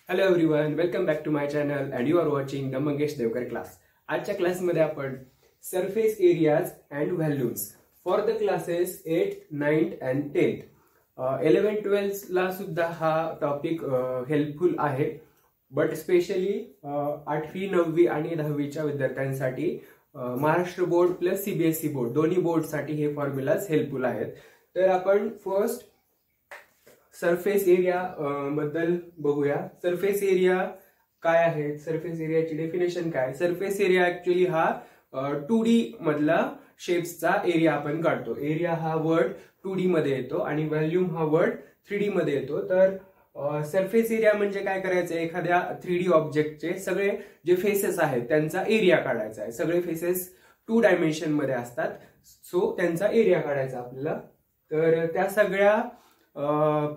Hello everyone, welcome back to my channel and you are watching the Mangesh Devkar class. आजच्या क्लासमध्ये आपण surface areas and values for the classes 8th, 9th and 10th. 11th, 12th ला सुद्धा हा topic helpful आहे, but specially 8वी, 9वी आणि 10वीच्या विद्यार्थ्यांसाठी Maharashtra board plus CBSE board दोन्ही बोर्डसाठी हे फॉर्म्युलाज हेल्पफुल आहेत. तर आपण फर्स्ट सरफेस एरिया बद्दल बघूया. सरफेस एरिया काय आहे, सरफेस एरियाची डेफिनेशन काय. सरफेस एरिया ऍक्च्युअली हा 2D मधला शेप्सचा एरिया आपण काढतो. एरिया हा वर्ड 2D मध्ये येतो आणि व्हॉल्यूम हा वर्ड 3D मध्ये येतो. तर सरफेस एरिया म्हणजे काय करायचं, एखाद्या 3D ऑब्जेक्टचे सगळे जे फेसेस आहेत त्यांचा एरिया काढायचा आहे. सगळे फेसेस 2 डायमेन्शन मध्ये असतात, सो त्यांचा एरिया काढायचा आपल्याला. तर त्या सगळ्या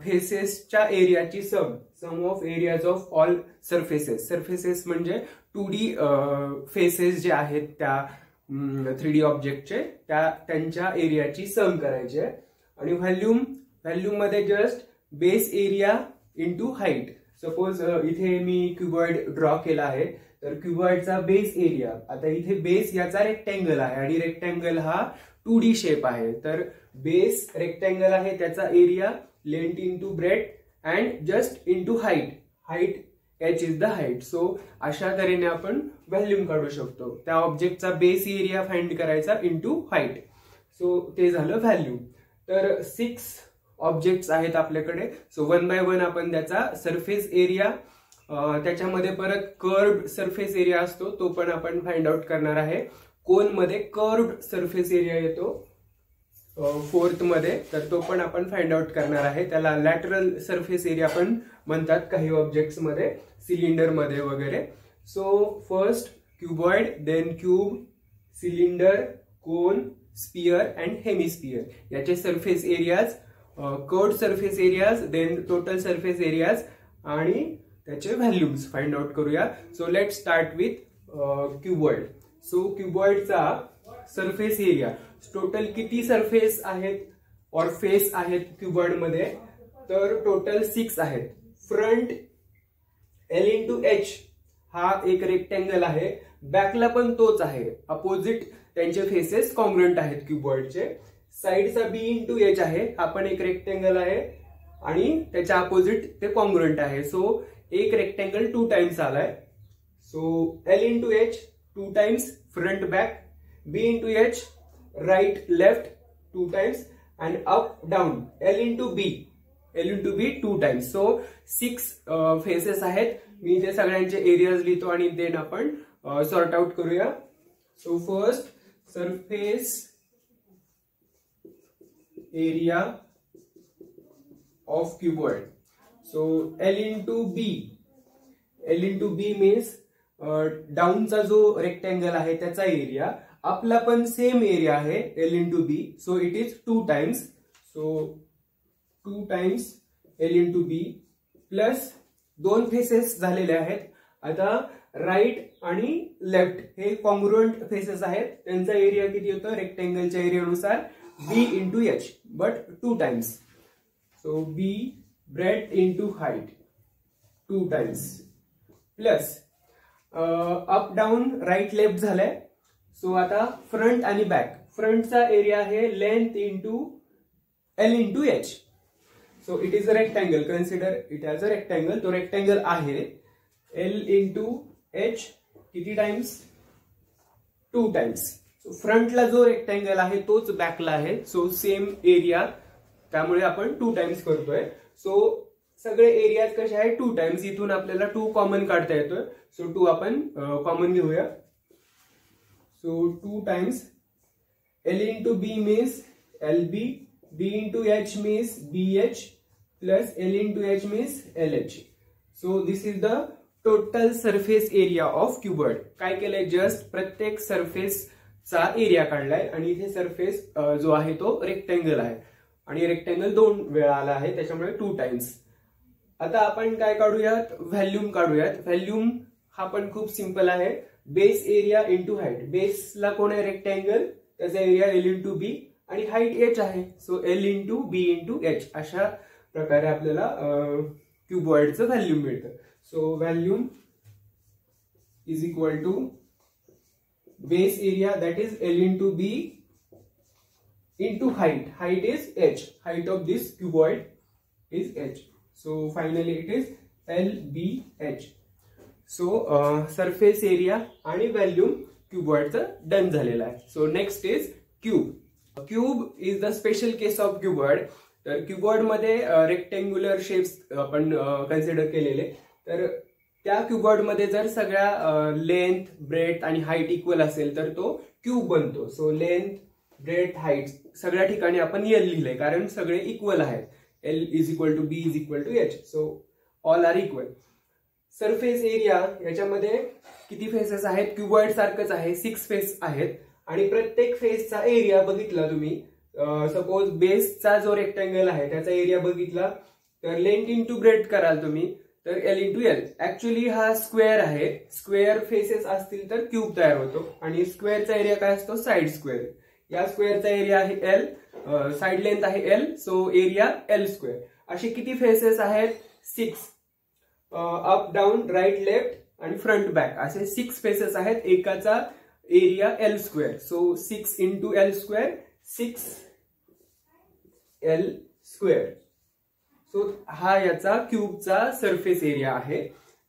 फेसेसच्या एरियाची sum of areas of all surfaces म्हणजे 2D फेसेस जे आहेत त्या 3D ऑब्जेक्टचे त्यांच्या एरियाची सम करायची आहे. आणि व्हॉल्यूम मध्ये just base area into height. Suppose इथे मी क्युबॉइड ड्रॉ केला आहे, तर क्युबॉइडचा बेस एरिया, आता इथे बेस याचा रेक्टँगल आहे आणि रेक्टँगल हा 2D शेप आहे. तर बेस रेक्टँगल आहे, त्याचा area length into breadth and just into height H is the height. So अशा तऱ्हेने आपण व्हॉल्यूम काढू शकतो. त्या ऑब्जेक्टचा बेस एरिया फाइंड करायचा इंटू हाईट. सो ते झालं व्हॅल्यूम. तर 6 ऑब्जेक्ट्स आहेत आपल्याकडे. सो 1 बाय 1 आपण त्याचा सरफेस एरिया, त्याच्यामध्ये परत कर्व्ड सरफेस एरिया असतो, तो पण आपण फाइंड आउट करणार आहे. कोन मध्ये कर्व्ड सरफेस एरिया येतो 4th मध्ये, तर तो पण आपण फाइंड आउट करणार आहे. त्याला लॅटरल सरफेस एरिया पण म्हणतात काही ऑब्जेक्ट्स मध्ये, सिलेंडर मध्ये वगैरे. So first cuboid, then cube, cylinder, cone, sphere and hemisphere याचे surface areas, curved surface areas, then total surface areas आणि त्याचे व्हॅल्यूम्स फाइंड आउट करूया. So let start with cuboid. So क्युबॉइडचा सरफेस एरिया, टोटल किती surface आहेत और face आहेत cuboid मध्ये, तर टोटल 6 आहेत. फ्रंट L इंटू एच हा एक रेक्टँगल आहे, बॅकला पण तोच आहे, अपोजिट त्यांचे फेसेस कॉन्ग्रुएंट आहेत क्युबॉइडचे. साइडचा B इंटू एच आहे, हा पण एक रेक्टँगल आहे आणि त्याच्या अपोजिट ते कॉन्ग्रुएंट आहे. सो एक रेक्टँगल 2 टाइम्स आलाय. So L into H 2 times front back, B into H right left 2 times and up down L into B 2 times. So 6 faces आहेत. मी ते सगळ्यांचे एरियाज लिहितो आणि देन आपण सॉर्ट आउट करूया. So first surface area of cuboid. So L into B means डाऊनचा जो रेक्टँगल आहे त्याचा एरिया. आपला पण सेम एरिया आहे L into B, so it is 2 times. So 2 times L into B plus 2 faces झालेले आहेत. आता राईट आणि लेफ्ट हे कॉन्ग्रुएंट फेसेस आहेत, त्यांचा एरिया किती होतं रेक्टँगलच्या एरियानुसार B into H, but 2 times. So B breadth into height 2 times plus up down right left झालंय. सो आता फ्रंट आणि बॅक, फ्रंटचा एरिया आहे length into L into H. So it is a rectangle, consider it as a rectangle. तो rectangle आहे L into H किती times, 2 times. So फ्रंटला जो रेक्टँगल आहे तोच बॅकला आहे, सो सेम एरिया, त्यामुळे आपण 2 टाइम्स करतोय. सो सगळे एरियाज कसे आहे 2 टाइम्स. इथून आपल्याला 2 कॉमन काढता येतोय, सो 2 आपण कॉमन घेऊया. So 2 times L into B means LB, B into H means BH plus L into H means LH. So this is the total surface area of cuboid. काय केलंय, just प्रत्येक सरफेसचा area काढलाय आणि इथे surface जो आहे तो रेक्टँगल आहे आणि रेक्टँगल 2 वेळा आला आहे, त्याच्यामुळे 2 टाइम्स. आता आपण काय काढूयात, व्हॅल्यूम काढूयात. व्हॅल्यूम हा पण खूप सिंपल आहे, बेस एरिया इंटू हाईट. बेसला कोण आहे रेक्टँगल, त्याचा एरिया L इंटू बी आणि हाईट एच आहे, सो L इंटू बी इंटू एच. अशा प्रकारे आपल्याला क्युबॉइडचं व्हॅल्यूम मिळतं. So volume is equal to base area, that is L into B into height. Height is h. Height of this cuboid is h. So finally it is LBH. So surface area आणि volume क्युबॉइडचं done झालेलं आहे. So next is cube. Cube is the special case of cuboid. तर cuboid मध्ये rectangular shapes आपण consider केलेले. तर त्या cuboid मध्ये जर सगळ्या लेंथ, ब्रेथ आणि हाईट इक्वल असेल तर तो क्यूब बनतो. सो लेंथ, ब्रेथ, हाईट सगळ्या ठिकाणी आपण एल लिहिलंय कारण सगळे इक्वल आहेत. L is equal to B is equal to H. So all are equal. Surface area याच्यामध्ये किती फेसेस आहेत? क्युबॉइड सारखंच आहे, 6 फेस आहेत आणि प्रत्येक फेसचा एरिया बघितला तुम्ही. सपोज बेसचा जो रेक्टेंगल आहे त्याचा एरिया बघितला तर लेंथ इंटू ब्रेथ कराल तुम्ही तर L इंटू L. ऍक्च्युअली हा स्क्वेअर आहे. स्क्वेअर फेसेस असतील तर क्यूब तयार होतो आणि स्क्वेअरचा एरिया काय असतो? Side square. या स्क्वेअरचा एरिया आहे L, साइड लेंथ आहे L, so area L square. असे किती फेसेस आहेत? 6. अप, डाऊन, राईट, लेफ्ट आणि फ्रंट, बॅक असे 6 फेसेस आहेत. एकाचा area L square. So 6 into L square, 6 L square. So हा याचा क्यूबचा सरफेस एरिया आहे.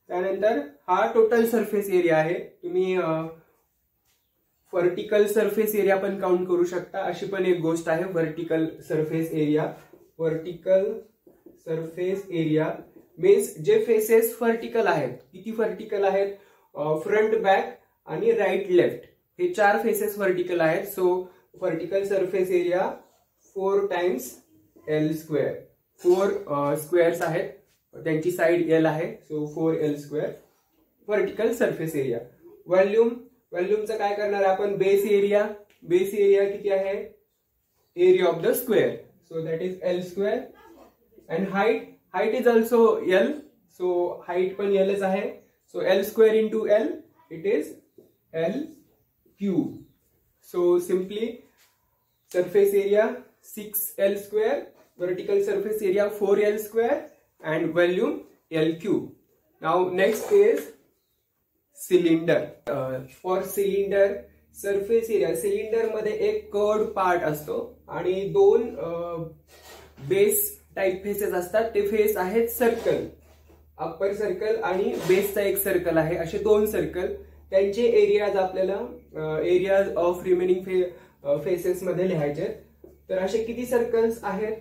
त्यानंतर हा टोटल सरफेस एरिया आहे. तुम्ही व्हर्टिकल सरफेस एरिया पण काउंट करू शकता. अशी पण एक गोष्ट आहे vertical surface area. Vertical surface area means जे फेसेस व्हर्टिकल आहेत. किती व्हर्टिकल आहेत? फ्रंट, बॅक आणि राईट, लेफ्ट हे 4 फेसेस व्हर्टिकल आहेत. So vertical surface area 4 times L square. 4 squares आहेत, त्यांची साइड L आहे. So 4L square vertical surface area. Volume, व्हॉल्यूमचं काय करणार आपण? Base area. बेस एरिया किती आहे? Area of the square. So that is L square. And height, height is also L. So height पण Lच आहे. So L square into L it is L cube. So simply surface area 6L square, vertical surface area 4L square and volume L cube. Now next is cylinder. For cylinder surface area, cylinder मध्ये एक curved part असतो आणि 2 base type faces असतात. ते face आहेत circle, upper circle आणि बेसचा एक सर्कल आहे. असे 2 सर्कल. त्यांचे एरियाज आपल्याला एरियाज ऑफ रिमेनिंग फेसेस मध्ये लिहायचे. तर असे किती सर्कल्स आहेत?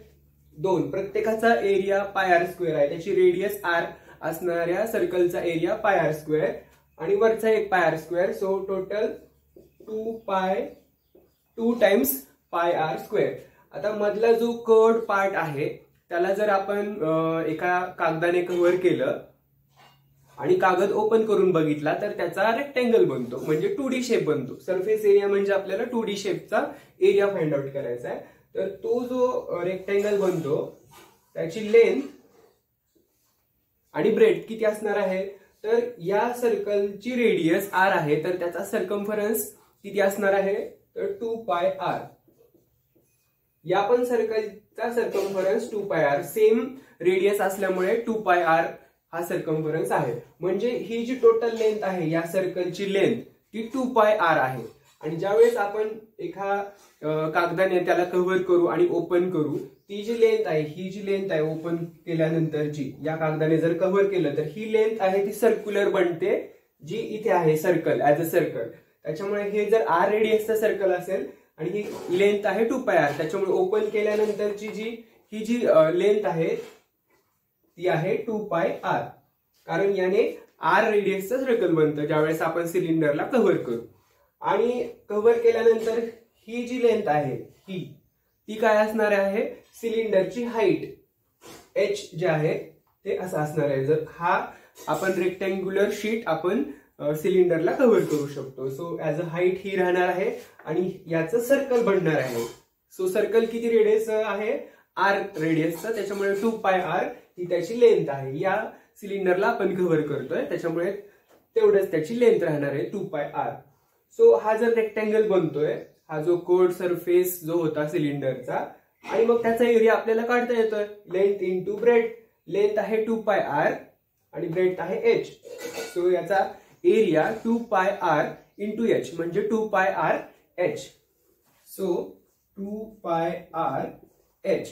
2. प्रत्येकाचा एरिया पाय आर स्क्वेअर आहे. त्याची रेडियस R असणाऱ्या सर्कलचा एरिया पाय आर स्क्वेअर आणि वरचा एक pi R square. So total 2 times pi R square. आता मधला जो कर्व्ड पार्ट आहे त्याला जर आपण एका कागदाने कव्हर केलं आणि कागद ओपन करून बघितला तर त्याचा रेक्टेंगल बनतो, म्हणजे 2D शेप बनतो. सरफेस एरिया म्हणजे आपल्याला 2D शेपचा एरिया फाइंड आउट करायचा आहे. तर तो जो रेक्टेंगल बनतो त्याची लेंथ आणि ब्रेथ किती असणार आहे? तर या सर्कलची रेडियस R आहे तर त्याचा सर्कम्फरन्स किती असणार आहे? तर 2πr. या पण सर्कलचा सर्कम्फरन्स 2πr. सेम रेडियस असल्यामुळे 2πr हा सर्कम्फरन्स आहे. म्हणजे ही जी टोटल लेंथ आहे या सर्कलची लेंथ ती 2πr आहे. आणि ज्यावेळेस आपण एका कागदाने त्याला कव्हर करू आणि ओपन करू, ती जी लेंथ आहे, ही जी लेंथ आहे ओपन केल्यानंतरची, या कागदाने जर कव्हर केलं तर ही लेंथ आहे ती सर्क्युलर बनते, जी इथे आहे सर्कल ऍज अ सर्कल. त्याच्यामुळे हे जर R रेडियसचं सर्कल असेल आणि ही लेंथ आहे 2πr, त्याच्यामुळे ओपन केल्यानंतरची ही जी लेंथ आहे ती आहे 2πr. कारण याने R रेडियसचं सर्कल बनतं ज्यावेळेस आपण सिलेंडरला कव्हर करू. आणि कव्हर केल्यानंतर ही जी लेंथ आहे ती काय असणार आहे? सिलेंडरची हाईट H जे आहे ते असं असणार आहे. जर हा आपण रेक्टेंग्युलर शीट आपण सिलेंडरला कव्हर करू शकतो. सो ऍज अ हाईट ही राहणार आहे आणि याचं सर्कल बनणार आहे. सो सर्कल किती रेडियस आहे? R रेडियसचं, त्याच्यामुळे 2πr ही त्याची लेंथ आहे. या सिलेंडरला आपण कव्हर करतोय त्याच्यामुळे तेवढंच त्याची लेंथ राहणार आहे 2πr. सो हा जर रेक्टेंगल बनतोय, हा जो कोड सरफेस जो होता सिलेंडरचा, आणि मग त्याचा एरिया आपल्याला काढता येतोय. Length into breadth. लेंथ आहे 2πr आणि ब्रेथ आहे h. सो याचा एरिया 2 पाय r इंटू h म्हणजे 2 पाय r h. सो 2 पाय r h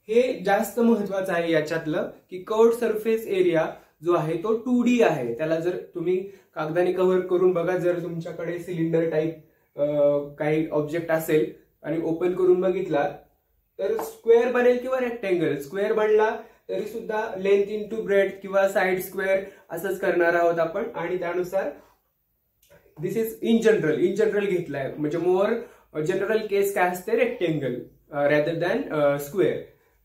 हे जास्त महत्वाचं आहे याच्यातलं की कर्व्ड सरफेस एरिया जो आहे तो 2D आहे. त्याला जर तुम्ही कागदाने कव्हर करून बघा, जर तुमच्याकडे सिलेंडर टाईप काही ऑब्जेक्ट असेल आणि ओपन करून बघितला तर स्क्वेअर बनेल किंवा रेक्टेंगल. स्क्वेअर बनला तरी सुद्धा लेंथ इंटू ब्रेथ किंवा साइड स्क्वेअर असंच करणार आहोत आपण. आणि त्यानुसार दिस इज इन जनरल घेतलाय, म्हणजे मोर जनरल केस काय असते रेक्टेंगल रॅदर दॅन स्क्वेअर.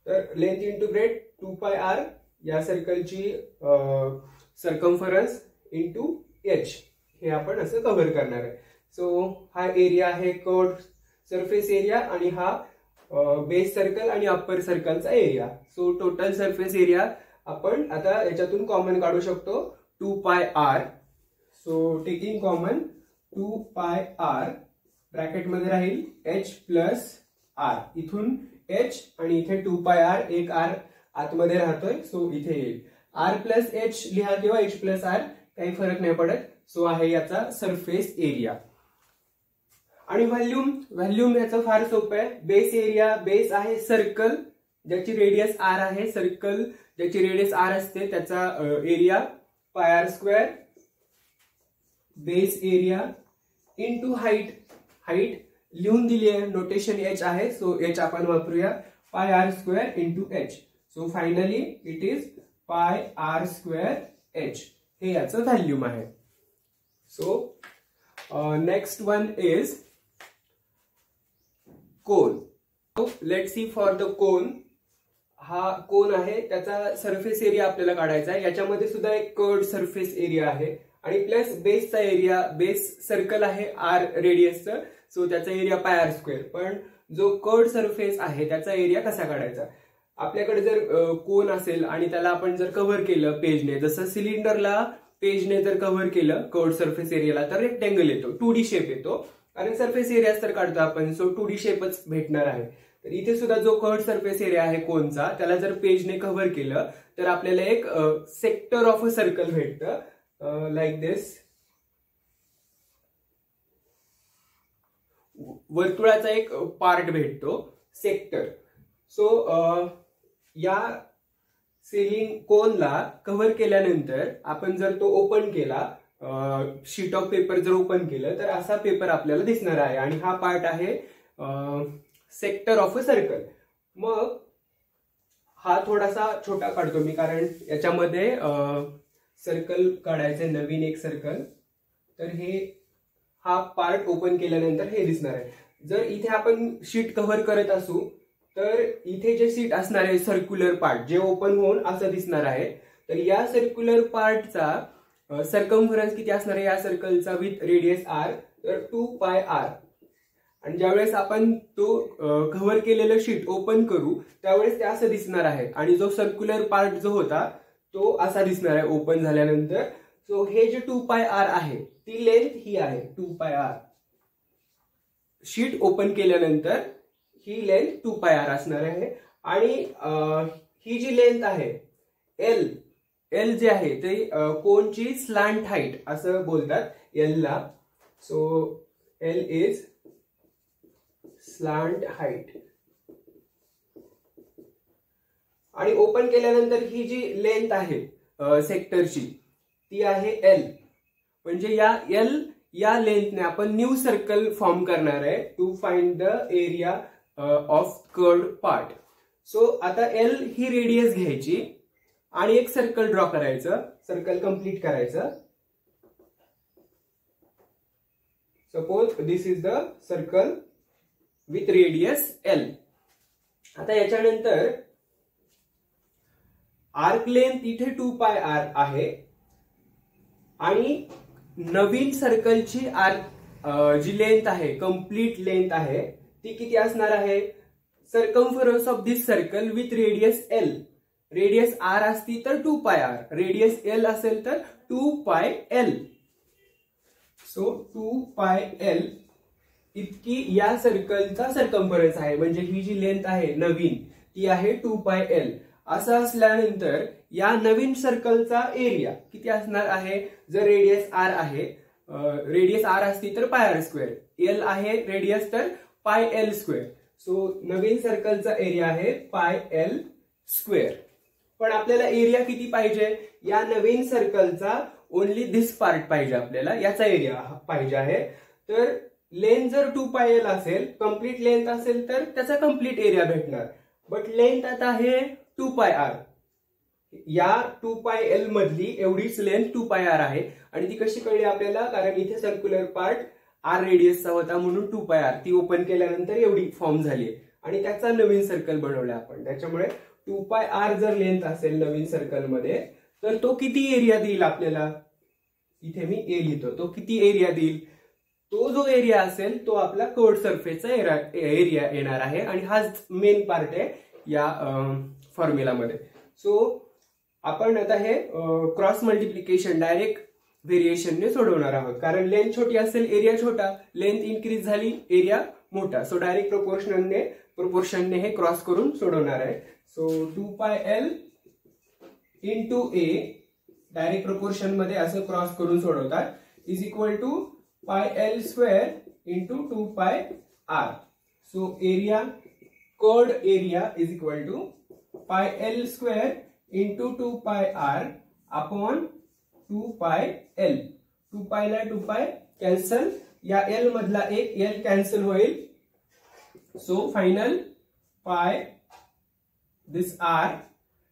तर लेंथ इंटू ब्रेथ 2 पाय r या सर्कलची सर्कम्फरन्स इंटू h हे आपण असं कव्हर करणार आहे. सो हा एरिया आहे कर्व्ड सरफेस एरिया आणि हा बेस सर्कल आणि अप्पर सर्कलचा area. So total surface area आपण आता याच्यातून कॉमन काढू शकतो 2 पाय r. सो टेकिंग कॉमन 2 पाय r ब्रॅकेट मध्ये राहील h प्लस r. इथून h आणि इथे 2 पाय r, एक r आतमध्ये राहतोय सो इथे येईल. r प्लस h लिहा किंवा h प्लस r काही फरक नाही पडत. सो आहे याचा सरफेस एरिया. आणि व्हॉल्यूम याचं फार सोपं आहे. बेस एरिया, बेस आहे सर्कल ज्याची रेडियस r आहे, सर्कल ज्याची रेडियस r असते त्याचा एरिया पाय r square. Base area into height लिहून दिली आहे, नोटेशन h आहे सो h आपण वापरूया पाय r square into h. So finally it is पाय r स्क्वेअर h हे याचं व्हॉल्यूम आहे. So next one is cone. Let's see for the cone. हा कोन आहे, त्याचा सरफेस एरिया आपल्याला काढायचा आहे. याच्यामध्ये सुद्धा एक कर्व्ड सरफेस एरिया आहे आणि प्लस बेसचा एरिया, बेस सर्कल आहे r रेडियसचं सो त्याचा एरिया पाय r स्क्वेअर. पण जो कर्व्ड सरफेस आहे त्याचा एरिया कसा काढायचा. आपल्याकडे जर कोन असेल आणि त्याला आपण जर कव्हर केलं पेजने, जसं सिलेंडरला पेजने जर कव्हर केलं कर्व्ड सरफेस एरियाला तर रेक्टेंगल येतो, 2D शेप येतो कारण सरफेस एरिया तर काढतो आपण सो 2D शेपच भेटणार आहे. तर इथे सुद्धा जो कर्व्ड सरफेस एरिया आहे कोनचा त्याला जर पेजने कव्हर केलं तर आपल्याला एक सेक्टर ऑफ अ सर्कल भेटतं लाईक दिस. वर्तुळाचा एक पार्ट भेटतो सेक्टर. सो या सिलिंग कोनला कव्हर केल्यानंतर आपण जर तो ओपन केला, शीट ऑफ पेपर जर ओपन केलं तर असा पेपर आपल्याला दिसणार आहे आणि हा पार्ट आहे सेक्टर ऑफ अ सर्कल. मग हा थोडासा छोटा काढतो मी कारण याच्यामध्ये सर्कल काढायचंय, नवीन एक सर्कल. तर हा पार्ट ओपन केल्यानंतर हे दिसणार आहे. जर इथे आपण शीट कव्हर करत असू तर इथे जे शीट असणार आहे सर्क्युलर पार्ट जे ओपन होऊन असं दिसणार आहे. तर या सर्क्युलर पार्टचा सर्कम्फरन्स किती असणार आहे या सर्कलचा विथ रेडियस r, तर 2 पाय r. आणि ज्यावेळेस आपण तो कव्हर केलेलं शीट ओपन करू त्यावेळेस ते असं दिसणार आहे आणि जो सर्क्युलर पार्ट जो होता तो असा दिसणार आहे ओपन झाल्यानंतर. सो हे जे 2 पाय r आहे ती लेंथ ही आहे 2 पाय r. शीट ओपन केल्यानंतर ही लेंथ 2 पाय r असणार आहे. आणि ही जी लेंथ आहे एल जे आहे ते कोनची स्लांट हाईट असं बोलतात एल ला. So L is slant height. आणि ओपन केल्यानंतर ही जी लेंथ आहे सेक्टरची ती आहे एल. म्हणजे या लेंथने आपण न्यू सर्कल फॉर्म करणार आहे to find the area of curved part. So आता एल ही रेडियस घ्यायची आणि एक सर्कल ड्रॉ करायचं, सर्कल कंप्लीट करायचं. Suppose this is the circle with radius L. आता याच्यानंतर आर्क लेंथ इथे 2 पाय r आहे आणि नवीन सर्कलची जी लेंथ आहे कंप्लीट लेंथ आहे ती किती असणार आहे. Circumference of this circle with radius L. Radius r असती तर 2 पाय r, रेडियस एल असेल तर 2 pi L. So 2 pi L इतकी या सर्कलचा सर्कम्फरन्स आहे. म्हणजे ही जी लेंथ आहे नवीन ती आहे 2 पाय एल. असं असल्यानंतर या नवीन सर्कलचा एरिया किती असणार आहे? जर रेडियस आर आहे, रेडियस आर असती तर पाय आर स्क्वेअर, एल आहे रेडियस तर पाय एल स्क्वेअर. सो नवीन सर्कलचा एरिया आहे पाय एल स्क्वेअर. पण आपल्याला एरिया किती पाहिजे? या नवीन सर्कलचा ओनली दिस पार्ट पाहिजे आपल्याला, याचा एरिया पाहिजे आहे. तर लेंथ जर 2 पाय एल असेल, कम्प्लीट लेंथ असेल तर त्याचा कम्प्लीट एरिया भेटणार. बट लेंथ आता आहे 2 पाय आर. या 2 पाय एल मधली एवढीच लेंथ 2 पाय आर आहे. आणि ती कशी कळली आपल्याला? कारण इथे सर्क्युलर पार्ट आर रेडियसचा होता म्हणून 2 पाय आर, ती ओपन केल्यानंतर एवढी फॉर्म झाली आणि त्याचा नवीन सर्कल बनवला आपण. त्याच्यामुळे 2 पाय आर जर लेंथ असेल नवीन सर्कल मध्ये तर तो किती एरिया देईल आपल्याला? इथे मी ए लिहितो. तो किती एरिया देईल? तो जो एरिया असेल तो आपला कर्व्ड सरफेसचा एरिया येणार आहे आणि हाच मेन पार्ट आहे या फॉर्म्युलामध्ये. सो आपण आता हे क्रॉस मल्टिप्लिकेशन डायरेक्ट व्हेरिएशनने सोडवणार आहोत. कारण लेंथ छोटी असेल एरिया छोटा, लेंथ इन्क्रीज झाली एरिया मोठा. सो डायरेक्ट प्रोपोर्शनने हे क्रॉस करून सोडवणार आहे. So 2 pi L into A direct proportion मध्ये असं क्रॉस करून सोडवतात is equal to pi L square into 2 pi R. So area, curved area is equal to pi L square into 2 pi R upon 2 pi L. 2 पायला 2 पाय cancel, या L मधला एक L cancel होईल. So final pi this R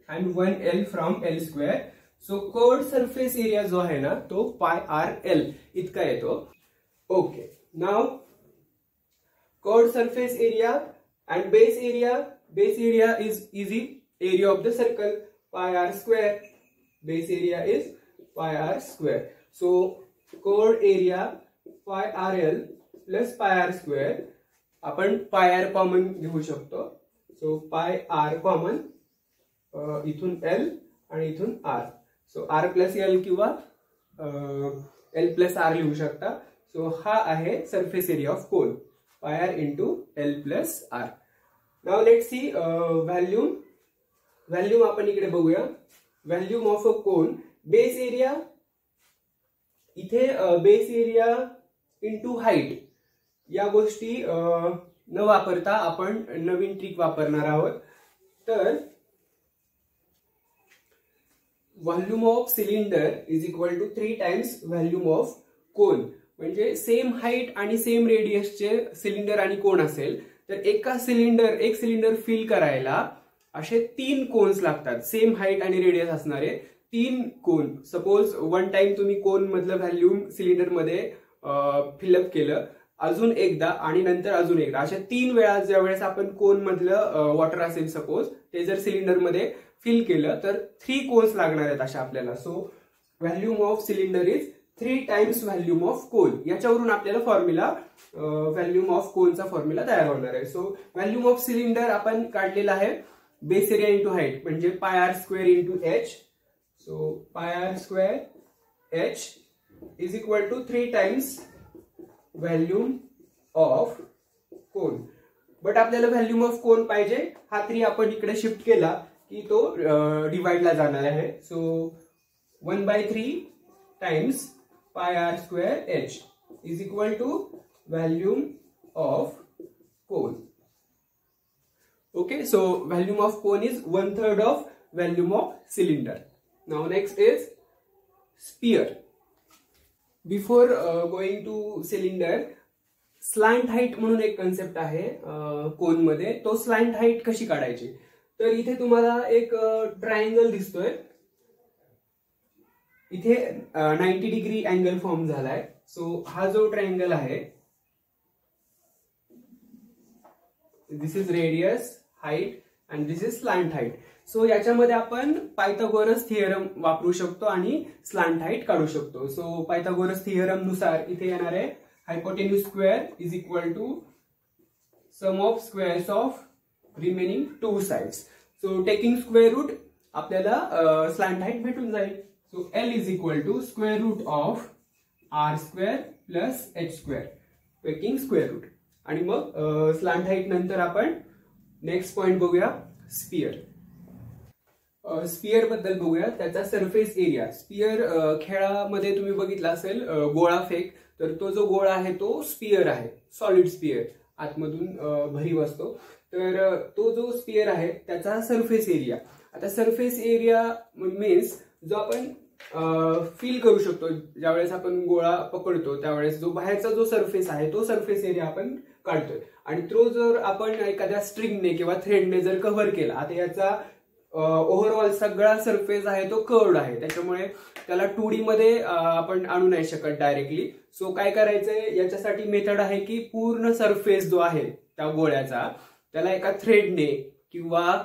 and 1L from L square. So curved surface area जो आहे ना तो pi R L इतका येतो. Okay, now curved surface area and base area is easy area of the circle pi R square. Base area is pi R square. So curved area pi R L plus pi R square. आपण pi R common घेऊ शकतो. So pi R common, इथून L आणि इथून R. So R plus L किंवा L plus R लिहू शकता. So हा आहे surface area of cone, pi R into L plus R. Now let see volume आपण इकडे बघूया. Volume of a cone. Base area, इथे बेस एरिया इंटू हाईट या गोष्टी न वापरता आपण नवीन ट्रिक वापरणार आहोत. तर volume of cylinder is equal to 3 times volume of cone. म्हणजे सेम हाईट आणि सेम रेडियसचे सिलेंडर आणि कोन असेल तर एक सिलेंडर फिल करायला असे 3 कोन्स लागतात. सेम हाईट आणि रेडियस असणारे 3 कोन. सपोज 1 टाइम तुम्ही कोन मधलं व्हॉल्यूम सिलेंडर मध्ये फिलअप केलं, अजून एकदा आणि नंतर अजून एकदा, अशा 3 वेळा ज्यावेळेस आपण कोन मधलं वॉटर असेल सपोज ते जर सिलेंडर मध्ये फिल केलं तर 3 कोन्स लागणार आहेत अशा आपल्याला. So volume of cylinder is 3 times volume of कोन. याच्यावरून आपल्याला फॉर्म्युला व्हॅल्यूम ऑफ कोनचा फॉर्म्युला तयार होणार आहे. सो व्हॅल्यूम ऑफ सिलेंडर आपण काढलेला आहे बेस एरिया इंटू हाईट म्हणजे pi R square into H. So pi R square H is equal to 3 times volume of cone. But आपल्याला व्हॅल्यूम ऑफ कोन पाहिजे. हा 3 आपण इकडे शिफ्ट केला की तो डिवाइडला जाणार आहे. So 1/3 times pi R square H is equal to volume of cone. Okay, so volume of cone is 1/3 of volume of cylinder. Now next is sphere. Before going to cylinder, slant height म्हणून एक concept आहे कोन मध्ये. तो स्लॅंट height कशी काढायची? तर इथे तुम्हाला एक ट्रायंगल दिसतोय. इथे 90 डिग्री अँगल फॉर्म झालाय. सो हा जो ट्रायंगल आहे, this is radius, height and this is slant height. सो याच्यामध्ये आपण पायथागोरस थिअरम वापरू शकतो आणि स्लॅंट हाईट काढू शकतो. सो पायथागोरस थिअरम नुसार इथे येणार आहे hypotenuse square is equal to sum of squares of remaining 2 sides. So taking square root आपल्याला स्लॅंट हाईट भेटून जाईल. So L is equal to square root of R square plus H square taking square root. आणि मग slant height नंतर आपण next point बघूया, sphere. Sphere बद्दल बघूया. त्याचा सरफेस एरिया. स्पियर खेळामध्ये तुम्ही बघितला असेल, गोळा फेक, तर तो जो गोळा आहे तो स्पियर आहे, सॉलिड स्पियर, आतमधून भरीव असतो. तर तो जो स्पियर आहे त्याचा सरफेस एरिया. आता सरफेस एरिया मीन्स जो आपण फील करू शकतो ज्यावेळेस आपण गोळा पकडतो, त्यावेळेस जो बाहेरचा जो सरफेस आहे तो सरफेस एरिया आपण काढतोय. आणि तो जर आपण एखाद्या स्ट्रिंगने किंवा थ्रेडने जर कव्हर केला, आता याचा ओव्हरऑल सगळा सरफेस आहे तो कर्व्ड आहे, त्याच्यामुळे त्याला 2D मध्ये आपण आणू नाही शकत डायरेक्टली. सो काय करायचंय, याच्यासाठी मेथड आहे की पूर्ण सरफेस जो आहे त्या गोळ्याचा त्याला एका थ्रेडने किंवा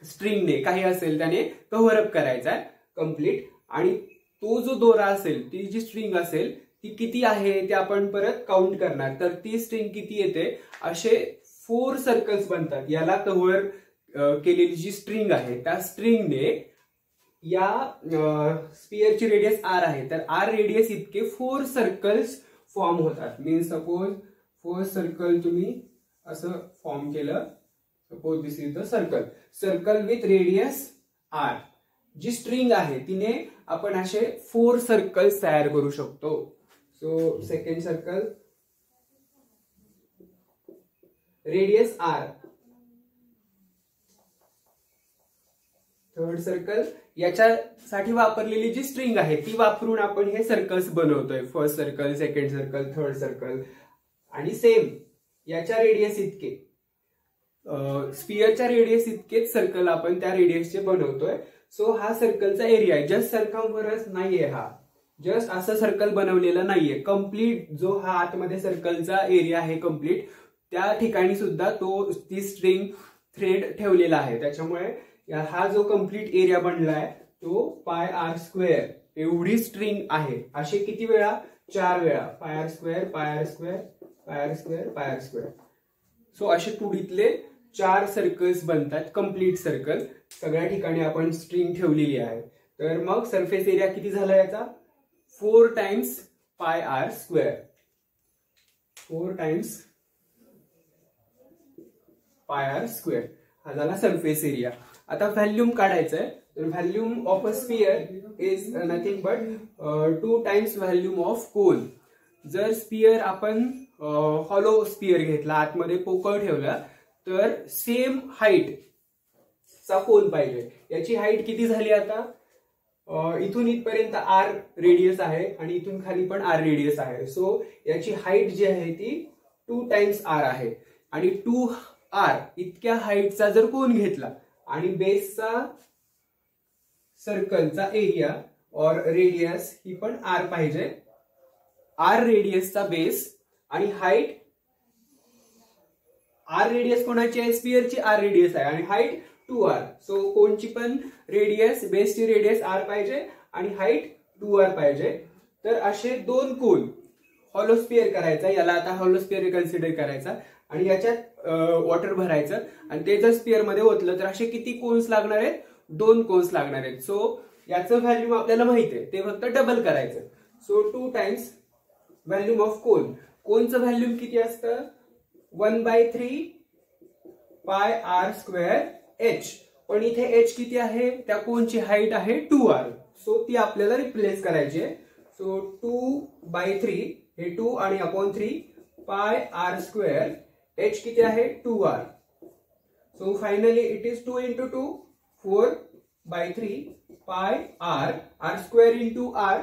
स्ट्रिंगने काही असेल त्याने कव्हर अप करायचा कम्प्लीट. आणि तो जो दोरा असेल, ती जी स्ट्रिंग असेल ती किती आहे ते आपण परत काउंट करणार. तर ती स्ट्रिंग किती येते, असे 4 सर्कल्स बनतात. याला कव्हर केलेली जी स्ट्रिंग आहे त्या स्ट्रिंगने, या स्पियरची रेडियस आर आहे, तर आर रेडियस इतके 4 सर्कल्स फॉर्म होतात. मीन्स सपोज 4 सर्कल तुम्ही असं फॉर्म केलं, suppose this is the circle with radius R. जी स्ट्रिंग आहे तिने आपण असे 4 सर्कल्स तयार करू शकतो. So second circle radius R, third circle, याच्यासाठी वापरलेली जी स्ट्रिंग आहे ती वापरून आपण हे सर्कल्स बनवतोय. First circle, second circle, third circle. आणि सेम याच्या रेडियस इतके, स्पियरच्या रेडियस इतकेच सर्कल आपण त्या रेडियसचे बनवतोय. सो हा सर्कलचा एरिया आहे. जस्ट सर्कम्फरन्स नाहीये, हा जस्ट असं सर्कल बनवलेलं नाहीये. कम्प्लीट जो हा आतमध्ये सर्कलचा एरिया आहे कम्प्लीट, त्या ठिकाणी सुद्धा तो ती स्ट्रिंग थ्रेड ठेवलेला आहे. त्याच्यामुळे हा जो कम्प्लीट एरिया बनलाय तो पाय आर स्क्वेअर एवढी स्ट्रिंग आहे. असे किती वेळा, 4 वेळा. Pi R square, pi R square, pi R square, pi R square. So असे 2Dतले 4 सर्कल्स बनतात, कम्प्लीट सर्कल. सगळ्या ठिकाणी आपण स्ट्रिंग ठेवलेली आहे. तर मग सरफेस एरिया किती झाला याचा, 4 times pi R square, 4 times pi R square हा झाला सरफेस एरिया. आता व्हॅल्यूम काढायचंय. तर volume of a sphere is nothing but 2 times volume of cone. जर स्पियर आपण हॉलो स्पियर घेतला, आतमध्ये पोकळ ठेवला, तर सेम हाईट चा कोन पाहिजे. याची हाईट किती झाली आता, इथून इथपर्यंत आर रेडियस आहे आणि इथून खाली पण आर रेडियस आहे. सो याची हाईट जी आहे ती 2 टाइम्स आर आहे. आणि 2r इतक्या हाईटचा जर कोन घेतला आणि बेसचा सर्कलचा एरिया और रेडियस ही पण आर पाहिजे. आर रेडियसचा बेस आणि हाईट, आर रेडियस कोणाची आहे, स्पियरची आर रेडियस आहे आणि हाईट 2r. सो कोणची पण रेडियस, बेसची रेडियस आर पाहिजे आणि हाईट 2r पाहिजे. तर असे 2 कोन हॉलो स्पियर करायचा. याला आता हॉलो स्पियर कन्सिडर करायचा आणि याच्यात वॉटर भरायचं आणि ते जर स्पियर मध्ये ओतलं तर असे किती कोन्स लागणार आहेत, 2 कोन्स लागणार आहेत. सो याचं व्हॅल्यूम आपल्याला माहिती आहे, ते फक्त डबल करायचं. सो 2 टाइम्स व्हॅल्यूम ऑफ कोन. कोनचं व्हॅल्यूम किती असतं, 1/3 पाय आर स्क्वेअर एच. पण इथे एच किती आहे, त्या कोनची हाईट आहे 2r. सो ती आपल्याला रिप्लेस करायची आहे. सो 2/3 हे 2 आणि अपॉन 3 पाय आर स्क्वेअर. एच किती आहे 2r. So finally it is 2 into 2 4/3 pi R, R square into R,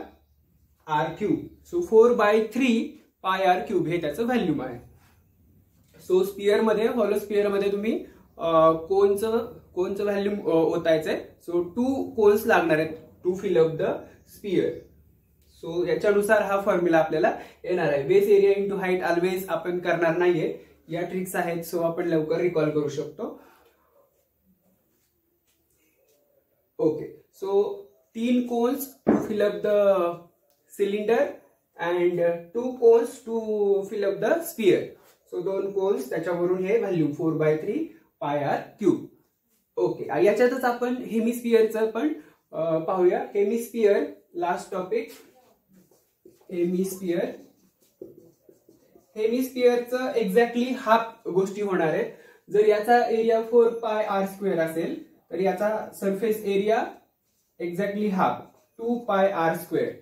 R cube. So 4/3 pi R cube हे त्याचं व्हॅल्यूम आहे. सो स्पियर मध्ये, हॉलो स्पियर मध्ये तुम्ही कोनचं व्हॅल्यूम ओतायचंय. सो 2 कोन्स लागणार आहेत to fill up the sphere. So याच्यानुसार हा फॉर्म्युला आपल्याला येणार आहे. Base area into height always आपण करणार नाहीये, या ट्रिक्स आहेत. सो आपण लवकर रिकॉल करू शकतो. Okay, so 3 cones to fill up the cylinder and 2 cones to fill up the sphere. So 2 cones, त्याच्यावरून हे value 4/3 pi R cube. Okay, याच्यातच आपण हेमिस्पियरचं पण पाहूया. हेमिस्पियर, लास्ट टॉपिक, हेमिस्पियर. हेमिस्पियरचं एक्झॅक्टली हाफ गोष्टी होणार आहेत. जर याचा एरिया 4 पाय आर स्क्वेअर असेल तर याचा surface area exactly half 2 pi R square.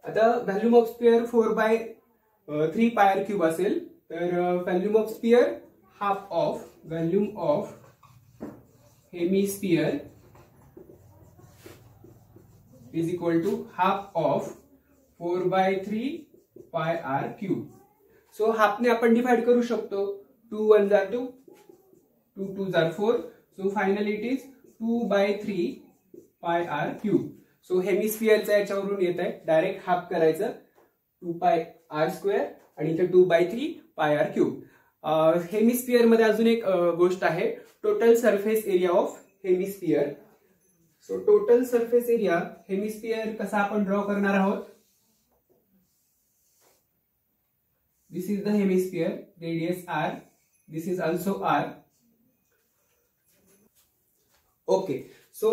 आता volume of sphere 4/3 pi R cube असेल, तर volume of sphere half of volume of hemisphere is equal to half of 4/3 pi R cube. So हाफने आपण divide करू शकतो. 2 1 जार 2, 2 2 जार 4. So finally it is 2/3 pi R cube. So हेमिस्फियरचा याच्यावरून येत आहे, डायरेक्ट हाफ करायचं 2 पाय आर स्क्वेअर आणि इथे 2/3 पाय आर क्यूब. हेमिस्फियर मध्ये अजून एक गोष्ट आहे, total surface area of hemisphere. So total surface area hemisphere कसा आपण ड्रॉ करणार आहोत. This is the hemisphere, radius r. This is also r. Okay, so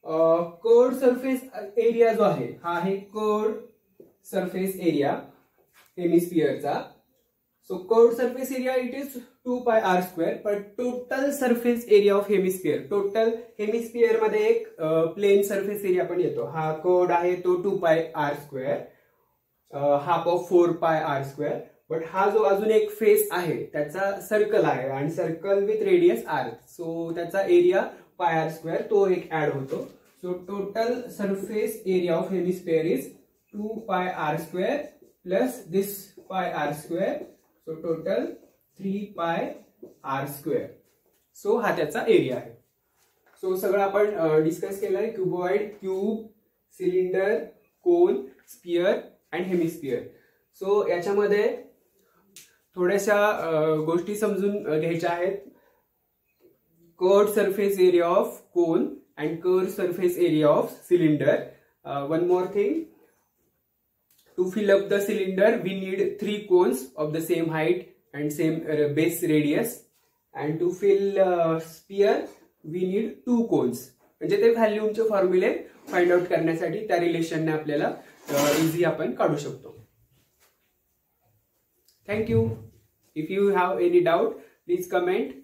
curved surface area जो आहे हा आहे curved surface area hemisphere चा. So curved surface area it is 2 pi r square, but total surface area of hemisphere, total hemisphere मध्ये एक plane surface area पण येतो. हा curved आहे तो 2 pi r square, half of 4 pi r square. But हा जो अजून एक फेस आहे त्याचा सर्कल आहे आणि circle with radius R. So त्याचा एरिया पाय आर स्क्वेअर तो एक ऍड होतो. So total surface area of hemisphere is 2 pi R square plus this pi R square. So total 3 पाय आर स्क्वेअर. सो हा त्याचा area आहे. So सगळं आपण डिस्कस केलंय, cuboid, cube, cylinder, cone, sphere and hemisphere. So याच्यामध्ये थोड्याशा गोष्टी समजून घ्यायच्या आहेत. Curved surface area of cone and curved surface area of cylinder. One more thing, to fill up the cylinder we need 3 cones of the same height and same base radius, and to fill sphere we need 2 cones. म्हणजे ते व्हॉल्यूमचे फॉर्म्युले find out करण्यासाठी त्या रिलेशनने आपल्याला easy आपण काढू शकतो. Thank you. If you have any doubt, please comment.